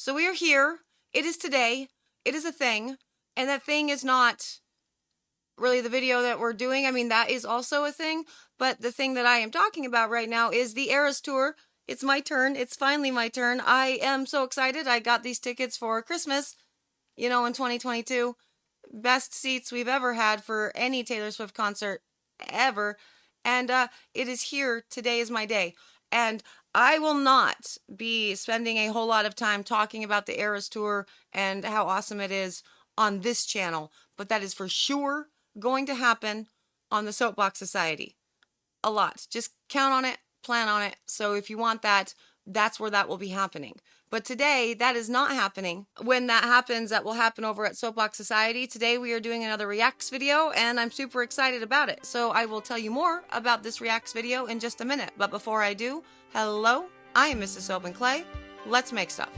So we are here. It is today. It is a thing. And that thing is not really the video that we're doing. I mean, that is also a thing. But the thing that I am talking about right now is the Eras Tour. It's my turn. It's finally my turn. I am so excited. I got these tickets for Christmas, in 2022. Best seats we've ever had for any Taylor Swift concert ever. And it is here. Today is my day. And I will not be spending a whole lot of time talking about the Eras Tour and how awesome it is on this channel. But that is for sure going to happen on the Soapbox Society. A lot. Just count on it, plan on it. So if you want that, that's where that will be happening. But today, that is not happening. When that happens, that will happen over at Soapbox Society. Today, we are doing another Reacts video, and I'm super excited about it. So I will tell you more about this Reacts video in just a minute. But before I do, hello, I am Mrs. Soap and Clay. Let's make stuff.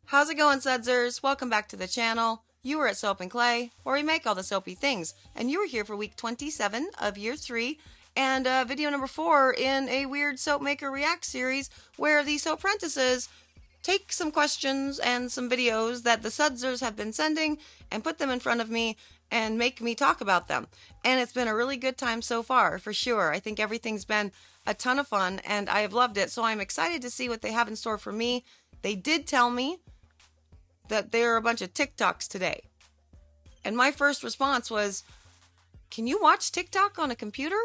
How's it going, Sudsers? Welcome back to the channel. You are at Soap and Clay, where we make all the soapy things. And you are here for week 27 of year 3, and video number 4 in a weird Soapmaker React series, where the Soapprentices take some questions and some videos that the Sudsers have been sending and put them in front of me and make me talk about them. And it's been a really good time so far, for sure. I think everything's been a ton of fun, and I have loved it. So I'm excited to see what they have in store for me. They did tell me that there are a bunch of TikToks today. And my first response was, can you watch TikTok on a computer?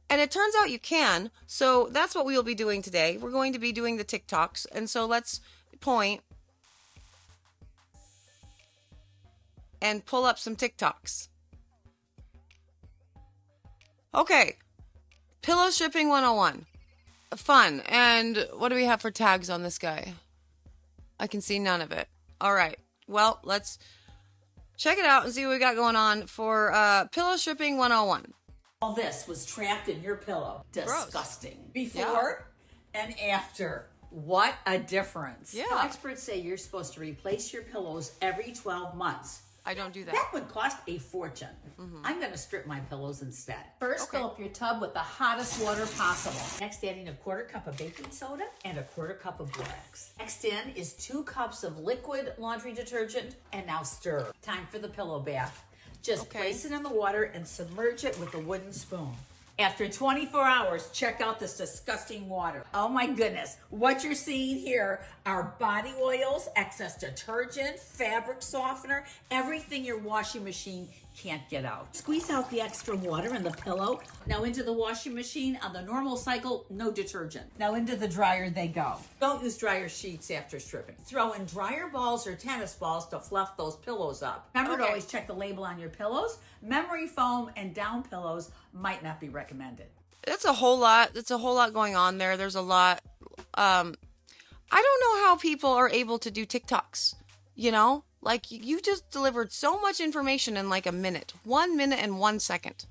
And it turns out you can. So that's what we will be doing today. We're going to be doing the TikToks. And so let's point and pull up some TikToks. Okay. Pillow stripping 101. Fun. And what do we have for tags on this guy? I can see none of it. All right. Well, let's check it out and see what we got going on for Pillow Stripping 101. All this was trapped in your pillow. Disgusting. Gross. Before and after. What a difference. Yeah. Now, experts say you're supposed to replace your pillows every 12 months. I don't do that. That would cost a fortune. I'm going to strip my pillows instead. First, Okay. fill up your tub with the hottest water possible. Next, adding a quarter cup of baking soda and a quarter cup of borax. Next in is 2 cups of liquid laundry detergent, and now stir. Time for the pillow bath. Just place it in the water and submerge it with a wooden spoon. After 24 hours, check out this disgusting water. Oh my goodness. What you're seeing here are body oils, excess detergent, fabric softener, everything your washing machine can't get out. Squeeze out the extra water in the pillow. Now into the washing machine. On the normal cycle, no detergent. Now into the dryer they go. Don't use dryer sheets after stripping. Throw in dryer balls or tennis balls to fluff those pillows up. Remember to always check the label on your pillows. Memory foam and down pillows might not be recommended. That's a whole lot. That's a whole lot going on there. There's a lot. I don't know how people are able to do TikToks, Like, you just delivered so much information in like a minute. 1 minute and 1 second.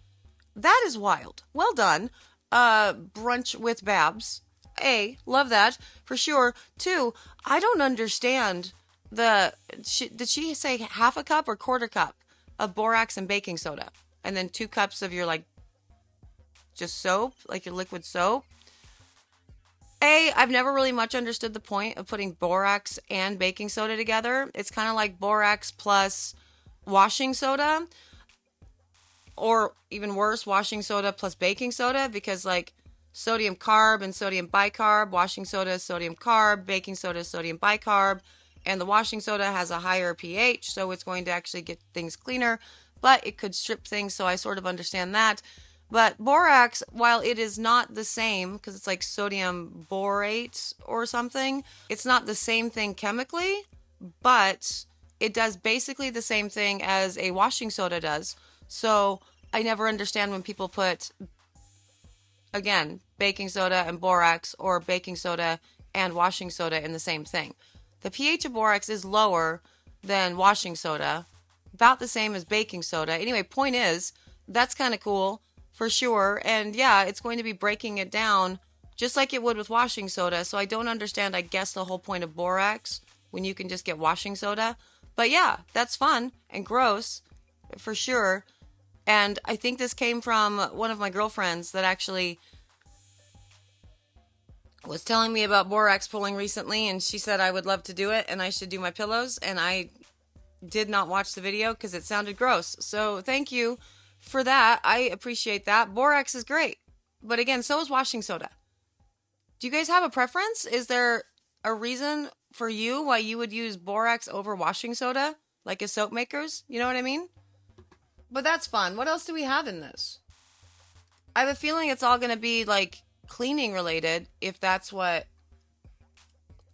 That is wild. Well done. Brunch with Babs. A, love that, for sure. 2, I don't understand did she say half a cup or quarter cup of borax and baking soda? And then 2 cups of your, just soap, like your liquid soap? A, I've never really much understood the point of putting borax and baking soda together. It's kind of like borax plus washing soda. Or even worse, washing soda plus baking soda. Because sodium carb and sodium bicarb. Washing soda is sodium carb. Baking soda is sodium bicarb. And the washing soda has a higher pH. So it's going to actually get things cleaner. But it could strip things. So I sort of understand that. But borax, while it is not the same, because it's like sodium borate or something, it's not the same thing chemically, but it does basically the same thing as a washing soda does. So I never understand when people put, again, baking soda and borax or baking soda and washing soda in the same thing. The pH of borax is lower than washing soda, about the same as baking soda. Anyway, point is, that's kind of cool for sure. And yeah, it's going to be breaking it down just like it would with washing soda. So I don't understand, I guess, the whole point of borax when you can just get washing soda. But yeah, that's fun and gross for sure. And I think this came from one of my girlfriends that actually was telling me about borax pulling recently, and she said I would love to do it and I should do my pillows, and I did not watch the video because it sounded gross. So thank you for that. I appreciate that. Borax is great. But again, so is washing soda. Do you guys have a preference? Is there a reason for you why you would use borax over washing soda? Like a Soapmaker's? You know what I mean? But that's fun. What else do we have in this? I have a feeling it's all going to be like cleaning related if that's what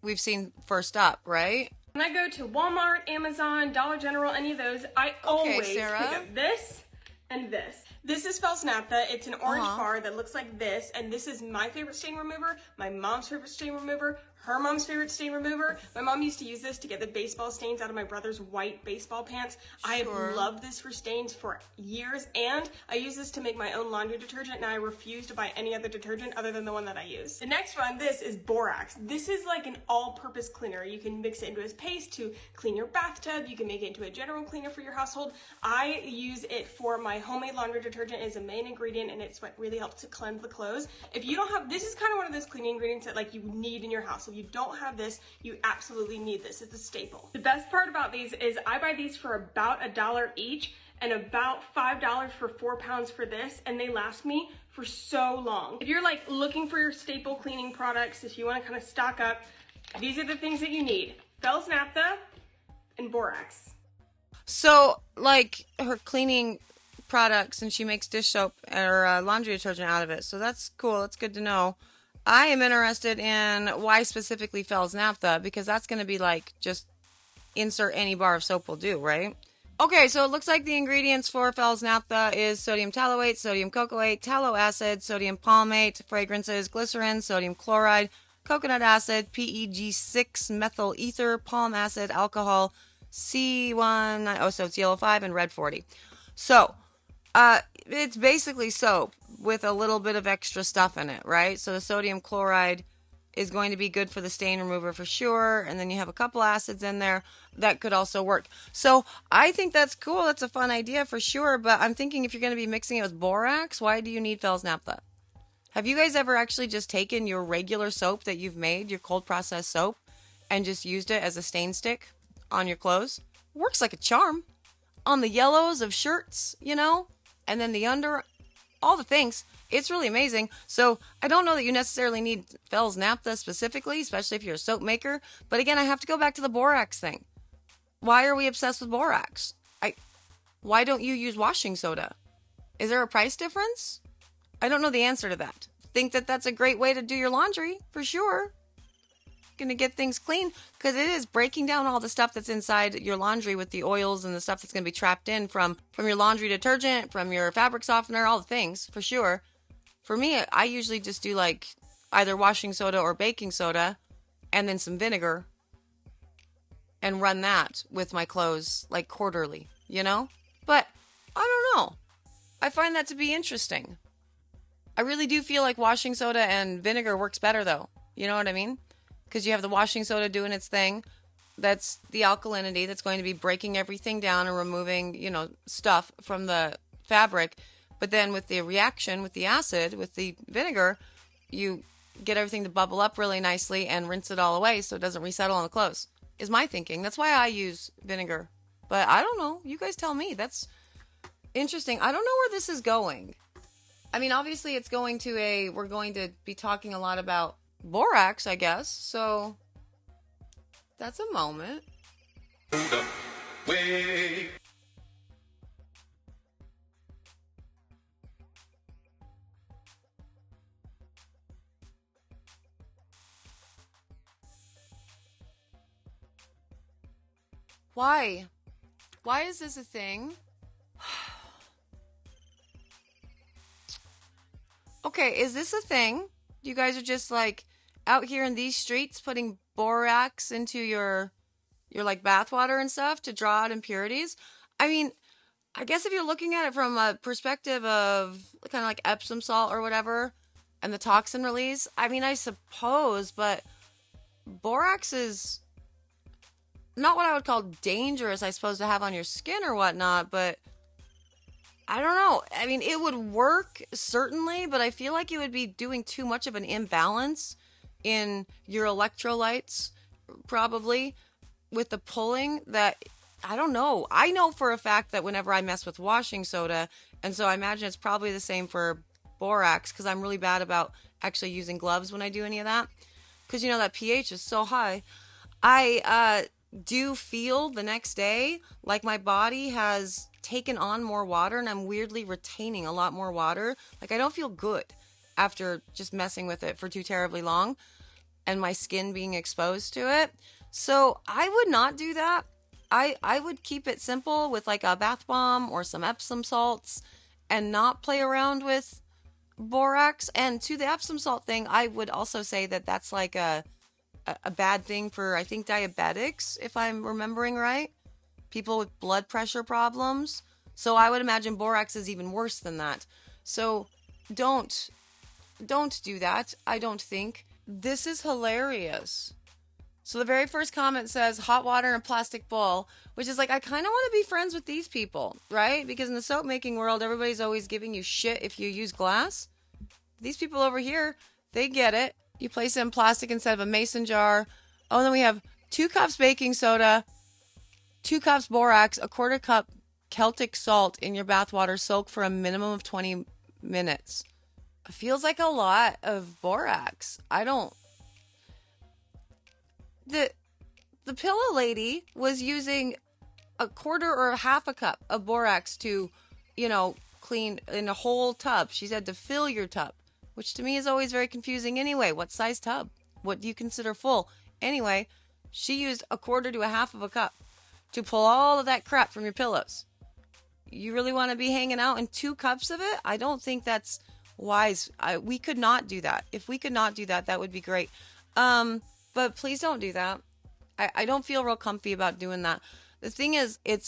we've seen first up, right? When I go to Walmart, Amazon, Dollar General, any of those, I always pick up this and this. This is Fel's Naphtha. It's an orange bar that looks like this, and this is my favorite stain remover, my mom's favorite stain remover, her mom's favorite stain remover. My mom used to use this to get the baseball stains out of my brother's white baseball pants. I have loved this for stains for years, and I use this to make my own laundry detergent, and I refuse to buy any other detergent other than the one that I use. The next one, this is Borax. This is like an all-purpose cleaner. You can mix it into a paste to clean your bathtub. You can make it into a general cleaner for your household. I use it for my homemade laundry detergent as a main ingredient, and it's what really helps to cleanse the clothes. If you don't have, this is kind of one of those cleaning ingredients that like you need in your house. If you don't have this, you absolutely need this. It's a staple. The best part about these is I buy these for about $1 each and about $5 for 4 pounds for this, and they last me for so long. If you're like looking for your staple cleaning products, if you want to kind of stock up, these are the things that you need. Fel's Naphtha and Borax. So, like her cleaning products, and she makes dish soap or laundry detergent out of it. So that's cool. That's good to know. I am interested in why specifically Fel's Naphtha, because that's going to be like just insert any bar of soap will do, right? Okay, so it looks like the ingredients for Fel's Naphtha is sodium tallowate, sodium cocoate, tallow acid, sodium palmate, fragrances, glycerin, sodium chloride, coconut acid, PEG6 methyl ether, palm acid, alcohol, C1, oh, so it's yellow 5 and red 40. So, it's basically soap with a little bit of extra stuff in it, right? So the sodium chloride is going to be good for the stain remover for sure, and then you have a couple acids in there that could also work. So I think that's cool. That's a fun idea for sure, but I'm thinking if you're going to be mixing it with borax, why do you need Fel's Naphtha? Have you guys ever actually just taken your regular soap that you've made, your cold processed soap, and just used it as a stain stick on your clothes? Works like a charm. On the yellows of shirts, you know? And then the under, all the things. It's really amazing. So I don't know that you necessarily need Fel's Naphtha specifically, especially if you're a soap maker. But again, I have to go back to the borax thing. Why are we obsessed with borax? Why don't you use washing soda? Is there a price difference? I don't know the answer to that. Think that that's a great way to do your laundry, for sure. Going to get things clean, because it is breaking down all the stuff that's inside your laundry with the oils and the stuff that's going to be trapped in from your laundry detergent, from your fabric softener, all the things, for sure. For me, I usually just do like either washing soda or baking soda and then some vinegar and run that with my clothes like quarterly, you know? But I don't know. I find that to be interesting. I really do feel like washing soda and vinegar works better though. You know what I mean? Because you have the washing soda doing its thing. That's the alkalinity that's going to be breaking everything down and removing, you know, stuff from the fabric. But then with the reaction, with the acid, with the vinegar, you get everything to bubble up really nicely and rinse it all away so it doesn't resettle on the clothes, is my thinking. That's why I use vinegar. But I don't know. You guys tell me. That's interesting. I don't know where this is going. I mean, obviously it's going to we're going to be talking a lot about borax, I guess. So that's a moment. Hold up. Wait. Why? Why is this a thing? Okay, is this a thing? You guys are just like out here in these streets putting borax into your like bathwater and stuff to draw out impurities? I mean, I guess if you're looking at it from a perspective of kind of like Epsom salt or whatever and the toxin release, I mean, I suppose, but borax is not what I would call dangerous, I suppose, to have on your skin or whatnot, but I don't know. I mean, it would work, certainly, but I feel like it would be doing too much of an imbalance in your electrolytes, probably, with the pulling that, I don't know. I know for a fact that whenever I mess with washing soda, and so I imagine it's probably the same for borax, because I'm really bad about actually using gloves when I do any of that, because, you know, that pH is so high. I do feel the next day like my body has taken on more water and I'm weirdly retaining a lot more water. Like, I don't feel good after just messing with it for too terribly long and my skin being exposed to it. So I would not do that. I would keep it simple with like a bath bomb or some Epsom salts and not play around with borax. And to the Epsom salt thing, I would also say that that's like a bad thing for, I think, diabetics, if I'm remembering right. People with blood pressure problems. So I would imagine borax is even worse than that. So don't do that, I don't think. This is hilarious. So the very first comment says hot water in a plastic bowl, which is like, I kind of want to be friends with these people, right? Because in the soap making world, everybody's always giving you shit if you use glass. These people over here, they get it. You place it in plastic instead of a mason jar. Oh, and then we have 2 cups baking soda, 2 cups borax, a 1/4 cup Celtic salt in your bath water. Soak for a minimum of 20 minutes. It feels like a lot of borax. I don't... The pillow lady was using a 1/4 or a 1/2 cup of borax to, you know, clean in a whole tub. She said to fill your tub, which to me is always very confusing anyway. What size tub? What do you consider full? Anyway, she used a 1/4 to a 1/2 cup to pull all of that crap from your pillows. You really want to be hanging out in 2 cups of it? I don't think that's wise. We could not do that. If we could not do that, that would be great. But please don't do that. I don't feel real comfy about doing that. The thing is, it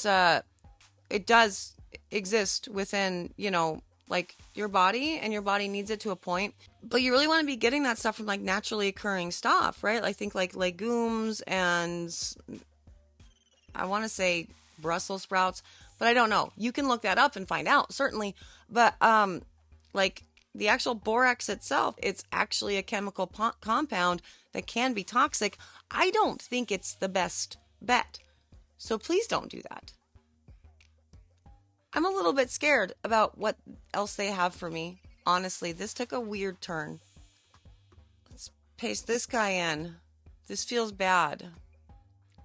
does exist within, you know, like your body, and your body needs it to a point. But you really want to be getting that stuff from like naturally occurring stuff, right? I think like legumes and I want to say Brussels sprouts, but I don't know. You can look that up and find out, certainly. But like the actual borax itself, it's actually a chemical compound that can be toxic. I don't think it's the best bet. So please don't do that. I'm a little bit scared about what else they have for me. Honestly, this took a weird turn. Let's paste this guy in. This feels bad.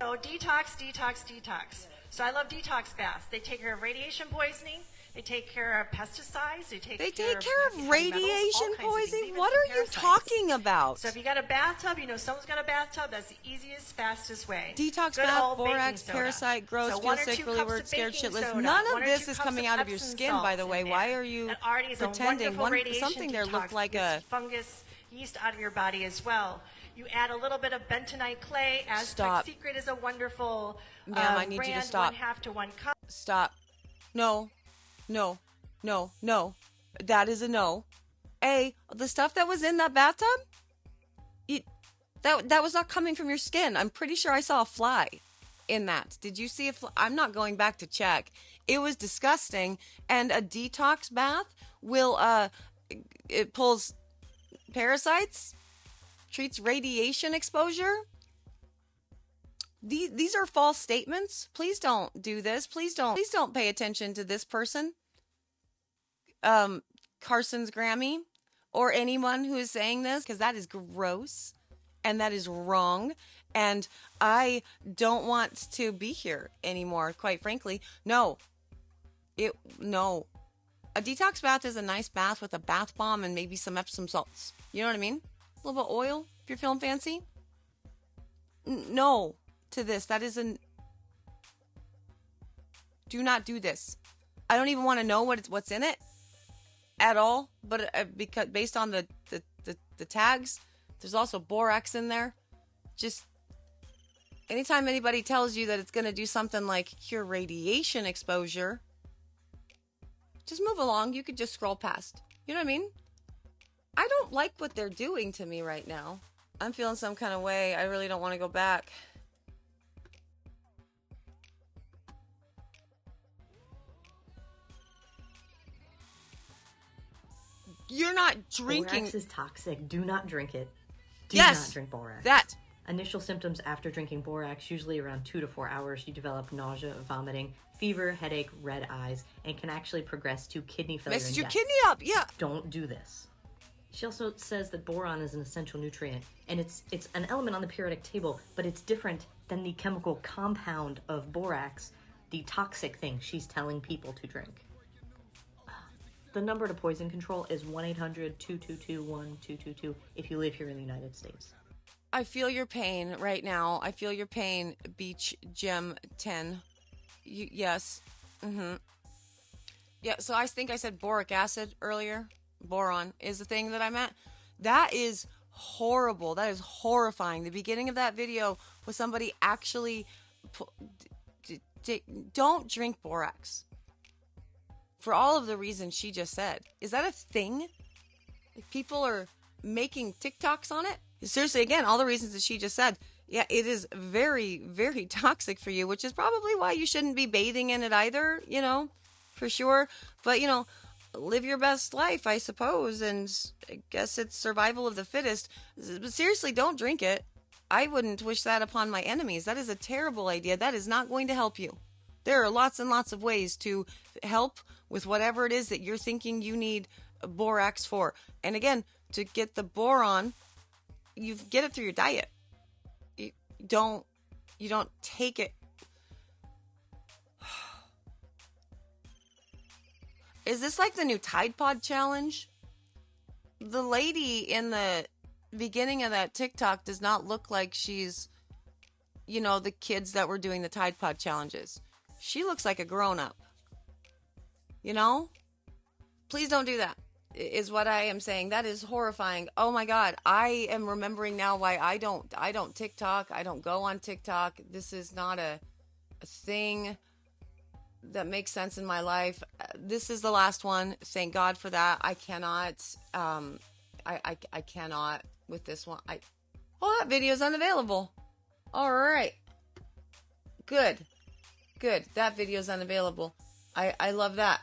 So detox, detox, detox. So I love detox baths. They take care of radiation poisoning. They take care of pesticides. They take care of radiation poisoning? What are you talking about? So if you got a bathtub, you know someone's got a bathtub, that's the easiest, fastest way. Detox bath, borax, parasite, gross, feel sick, really weird, scared shitless. None of this is coming out of your skin, by the way. Why are you pretending? Something there looked like a fungus, yeast out of your body as well. You add a little bit of bentonite clay. Aztec Secret is a wonderful Ma'am, I need you to stop. 1/2 to 1 cup. Stop. No. That is a no. The stuff that was in that bathtub, that was not coming from your skin. I'm pretty sure I saw a fly in that. Did you see a fly? I'm not going back to check. It was disgusting. And a detox bath will, it pulls parasites, treats radiation exposure. These are false statements. Please don't do this. Please don't pay attention to this person. Carson's Grammy or anyone who is saying this, because that is gross and that is wrong. And I don't want to be here anymore, quite frankly. No. A detox bath is a nice bath with a bath bomb and maybe some Epsom salts. You know what I mean? A little bit of oil if you're feeling fancy. No to this. That is Do not do this. I don't even want to know what's in it at all, but because based on the tags, there's also borax in there. Just anytime anybody tells you that it's going to do something like cure radiation exposure, just move along. You could just scroll past. You know what I mean? I don't like what they're doing to me right now. I'm feeling some kind of way. I really don't want to go back. You're not drinking. Borax is toxic. Do not drink it. Do Yes, not drink borax. that. Initial symptoms after drinking borax, usually around 2 to 4 hours, you develop nausea, vomiting, fever, headache, red eyes, and can actually progress to kidney failure Messes and your death. kidney up, yeah. Don't do this. She also says that boron is an essential nutrient, and it's an element on the periodic table, but it's different than the chemical compound of borax, the toxic thing she's telling people to drink. The number to poison control is 1-800-222-1222 if you live here in the United States. I feel your pain right now. I feel your pain, Beach Gem 10. Yes. Yeah, so I think I said boric acid earlier. Boron is the thing that I meant. That is horrible. That is horrifying. The beginning of that video was somebody actually... Don't drink borax. For all of the reasons she just said. Is that a thing? Like, people are making TikToks on it? Seriously, again, all the reasons that she just said. Yeah, it is very, very toxic for you, which is probably why you shouldn't be bathing in it either, you know, for sure. But, you know, live your best life, I suppose, and I guess it's survival of the fittest. But seriously, don't drink it. I wouldn't wish that upon my enemies. That is a terrible idea. That is not going to help you. There are lots and lots of ways to help with whatever it is that you're thinking you need borax for. And again, to get the boron, you get it through your diet. You don't take it. Is this like the new Tide Pod challenge? The lady in the beginning of that TikTok does not look like she's, you know, the kids that were doing the Tide Pod challenges. She looks like a grown-up. You know? Please don't do that, is what I am saying. That is horrifying. Oh my God. I am remembering now why I don't TikTok. I don't go on TikTok. This is not a thing that makes sense in my life. This is the last one. Thank God for that. I cannot, I cannot with this one. Oh, that video is unavailable. All right. Good. That video is unavailable. I love that.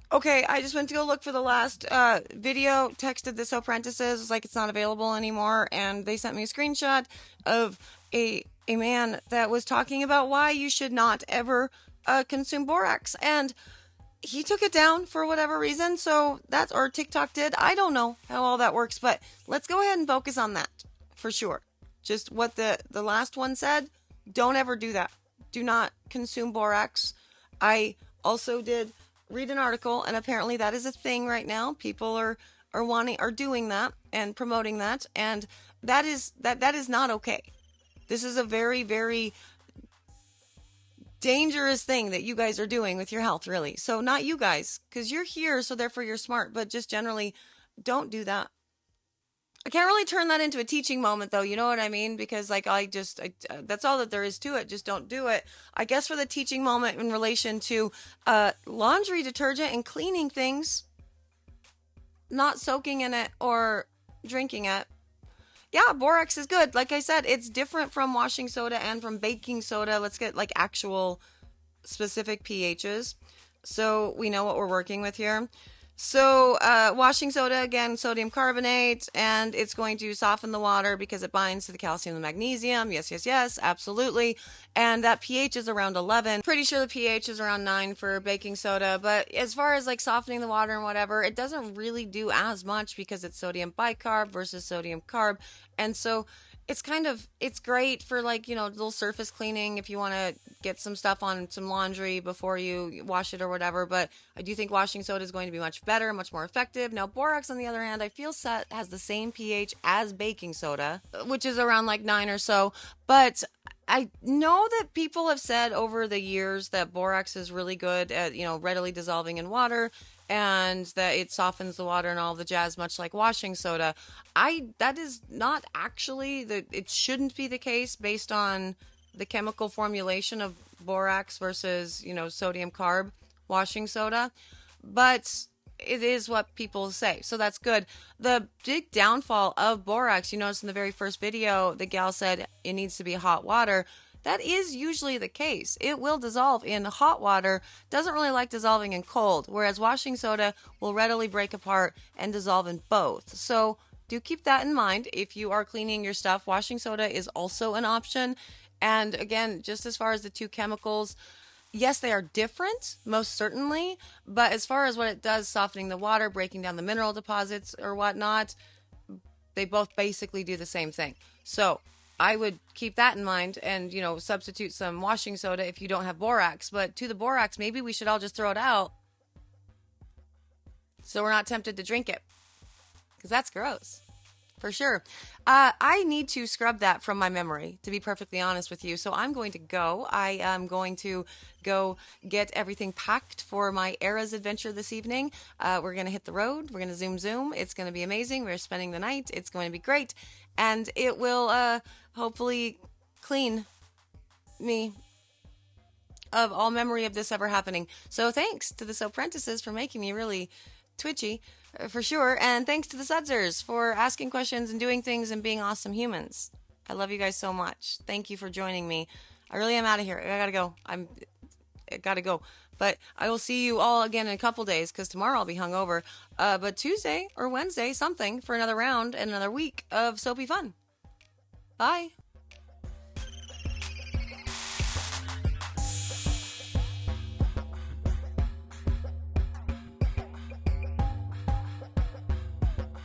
Okay, I just went to go look for the last video, texted the Soap Apprentices, was like, it's not available anymore, and they sent me a screenshot of a man that was talking about why you should not ever consume borax, and he took it down for whatever reason, so that's, or TikTok did, I don't know how all that works, but let's go ahead and focus on that, for sure. Just what the last one said, don't ever do that. Do not consume borax. I also did read an article, and apparently that is a thing right now. People are doing that and promoting that, and that is not okay. This is a very, very dangerous thing that you guys are doing with your health, really. So not you guys, because you're here, so therefore you're smart, but just generally don't do that. I can't really turn that into a teaching moment, though, you know what I mean? Because, like, that's all that there is to it. Just don't do it. I guess for the teaching moment in relation to laundry detergent and cleaning things, not soaking in it or drinking it. Yeah, borax is good. Like I said, it's different from washing soda and from baking soda. Let's get, like, actual specific pHs so we know what we're working with here. So, washing soda, again, sodium carbonate, and it's going to soften the water because it binds to the calcium and the magnesium. Yes, absolutely. And that pH is around 11. Pretty sure the pH is around 9 for baking soda, but as far as like softening the water and whatever, it doesn't really do as much because it's sodium bicarb versus sodium carb. And so it's great for, like, you know, little surface cleaning if you want to get some stuff on some laundry before you wash it or whatever. But I do think washing soda is going to be much better, much more effective. Now, borax, on the other hand, I feel has the same pH as baking soda, which is around like 9 or so. But I know that people have said over the years that borax is really good at, readily dissolving in water, and that it softens the water and all the jazz, much like washing soda. That is not actually it shouldn't be the case based on the chemical formulation of borax versus, sodium carb washing soda. But it is what people say, so that's good. The big downfall of borax, you notice in the very first video, the gal said it needs to be hot water. That is usually the case. It will dissolve in hot water, doesn't really like dissolving in cold, whereas washing soda will readily break apart and dissolve in both. So do keep that in mind. If you are cleaning your stuff, washing soda is also an option. And again, just as far as the two chemicals, yes, they are different, most certainly, but as far as what it does, softening the water, breaking down the mineral deposits or whatnot, they both basically do the same thing. So I would keep that in mind and, substitute some washing soda if you don't have borax. But to the borax, maybe we should all just throw it out so we're not tempted to drink it, because that's gross. For sure. I need to scrub that from my memory, to be perfectly honest with you. So I'm going to go. I am going to go get everything packed for my Eras adventure this evening. We're going to hit the road. We're going to zoom. It's going to be amazing. We're spending the night. It's going to be great. And it will hopefully clean me of all memory of this ever happening. So thanks to the Soapprentices for making me really twitchy. For sure. And thanks to the Sudsers for asking questions and doing things and being awesome humans. I love you guys so much. Thank you for joining me. I really am out of here. I gotta go. But I will see you all again in a couple days, because tomorrow I'll be hungover. But Tuesday or Wednesday, something, for another round and another week of soapy fun. Bye.